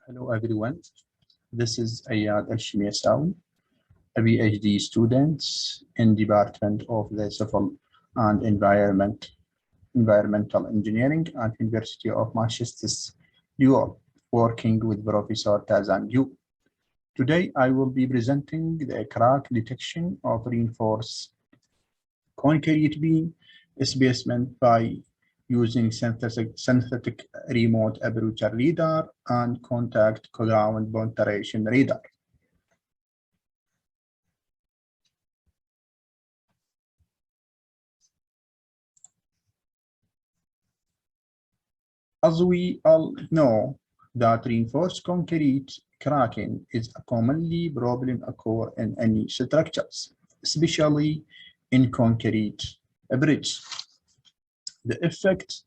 Hello everyone, this is Ayad Al-Shimiasawi, a PhD student in Department of the Civil and Environmental Engineering at University of Manchester, New York, working with Professor Tazan Yu. Today I will be presenting the crack detection of reinforced concrete beam specimen by using synthetic remote aperture radar and contact ground penetration radar. As we all know, that reinforced concrete cracking is a commonly problem occur in any structures, especially in concrete bridge. The effect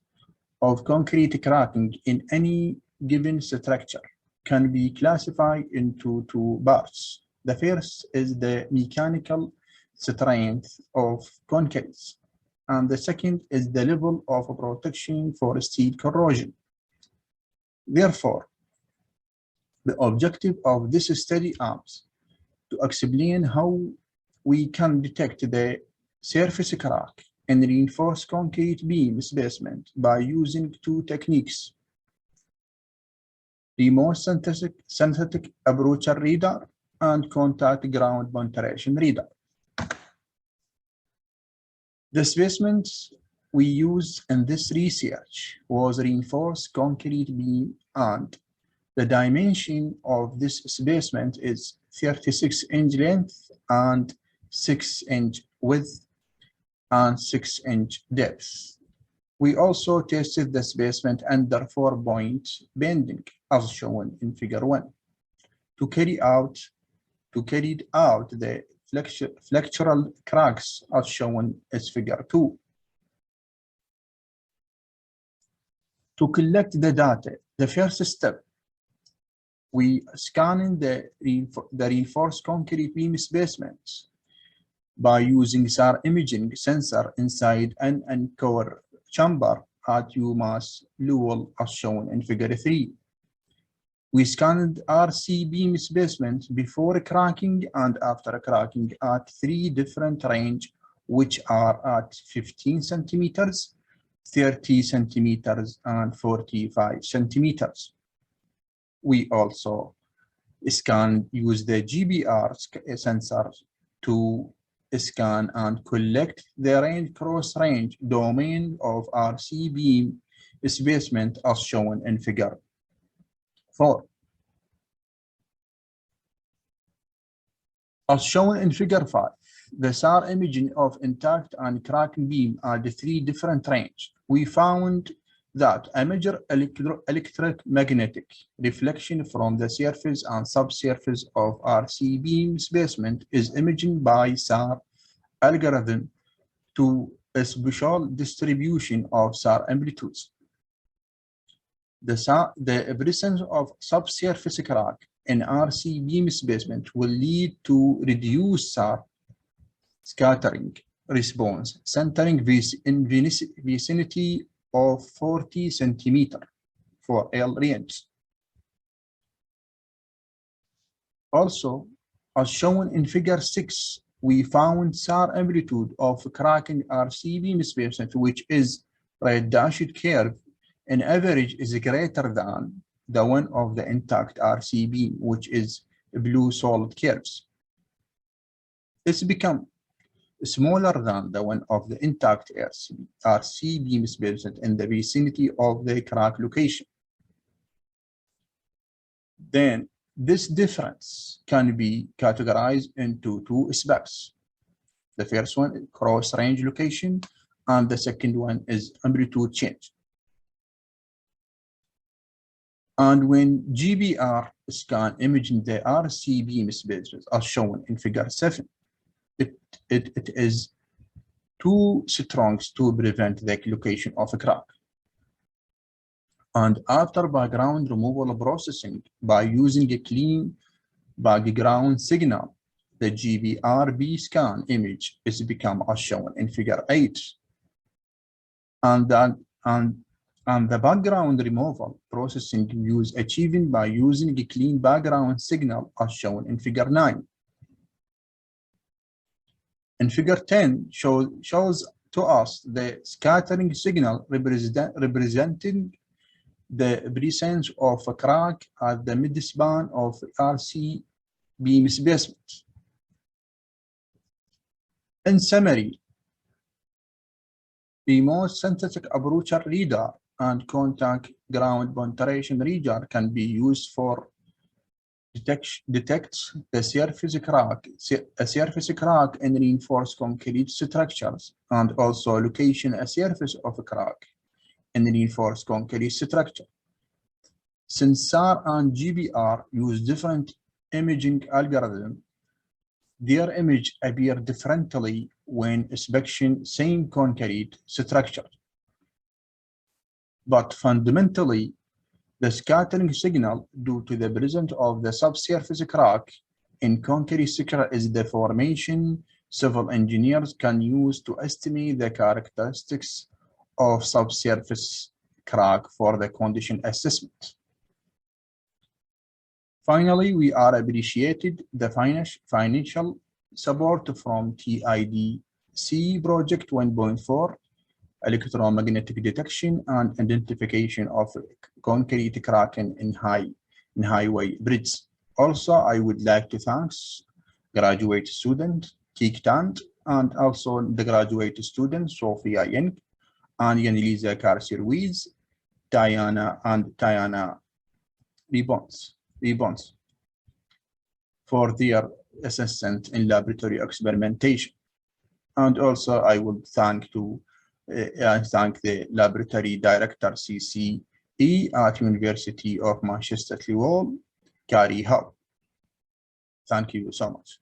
of concrete cracking in any given structure can be classified into two parts. The first is the mechanical strength of concrete, and the second is the level of protection for steel corrosion. Therefore, the objective of this study is to explain how we can detect the surface crack in reinforced concrete beam specimen by using two techniques: remote synthetic aperture radar and contact ground penetration radar. The specimens we used in this research was reinforced concrete beam, and the dimension of this specimen is 36-inch length and 6-inch width and 6-inch depth. We also tested the specimen under 4-point bending, as shown in Figure 1, to carry out the flexural cracks, as shown as Figure 2. To collect the data, the first step, we scanned the reinforced concrete beam specimens by using SAR imaging sensor inside an anchor chamber at UMass Lowell, as shown in Figure 3. We scanned RC beam specimens before cracking and after cracking at 3 different ranges, which are at 15 centimeters, 30 centimeters, and 45 centimeters. We also use the GPR sensor to scan and collect the cross-range domain of RC beam specimen, as shown in Figure 4. As shown in Figure 5, the SAR imaging of intact and cracked beam are the 3 different ranges. We found that a major electromagnetic reflection from the surface and subsurface of RC beam specimen is imaged by SAR algorithm to a special distribution of SAR amplitudes. The presence of subsurface crack in RC beam specimen will lead to reduced SAR scattering response, centering in vicinity of 40 centimeters for L range. Also, as shown in Figure 6, we found SAR amplitude of cracking RC beam specimen, which is red dashed curve, in average is greater than the one of the intact RC beam, which is blue solid curves. It's become smaller than the one of the intact RC beam specimen in the vicinity of the crack location. Then this difference can be categorized into 2 aspects. The first one is cross-range location, and the second one is amplitude change. And when GPR scan imaging the RC beam specimen, as shown in Figure 7, it is too strong to prevent the location of a crack. And after background removal processing by using a clean background signal, the GPR scan image is become as shown in Figure 8. And And the background removal processing use achieved by using a clean background signal as shown in figure 9. In figure 10 shows to us the scattering signal representing the presence of a crack at the midspan of RC beam specimen. In summary, remote synthetic approach reader and contact ground penetration reader can be used for detect the surface crack in reinforced concrete structures, and also location a surface of a crack in reinforced concrete structure. Since SAR and GPR use different imaging algorithms, their image appear differently when inspection same concrete structure. But fundamentally, the scattering signal due to the presence of the subsurface crack in concrete structure is the formation civil engineers can use to estimate the characteristics of subsurface crack for the condition assessment. Finally, we are appreciated the financial support from TIDC Project 1.4, electromagnetic detection and identification of concrete cracking in highway bridges. Also, I would like to thank graduate student Kik Tant and also the graduate student Sophia Yeng and Yaneliza Carcer-Ruiz, Diana Ribbons for their assistance in laboratory experimentation. And also I would thank the laboratory director CCE at University of Manchester Lowell, Gary Hubb. Thank you so much.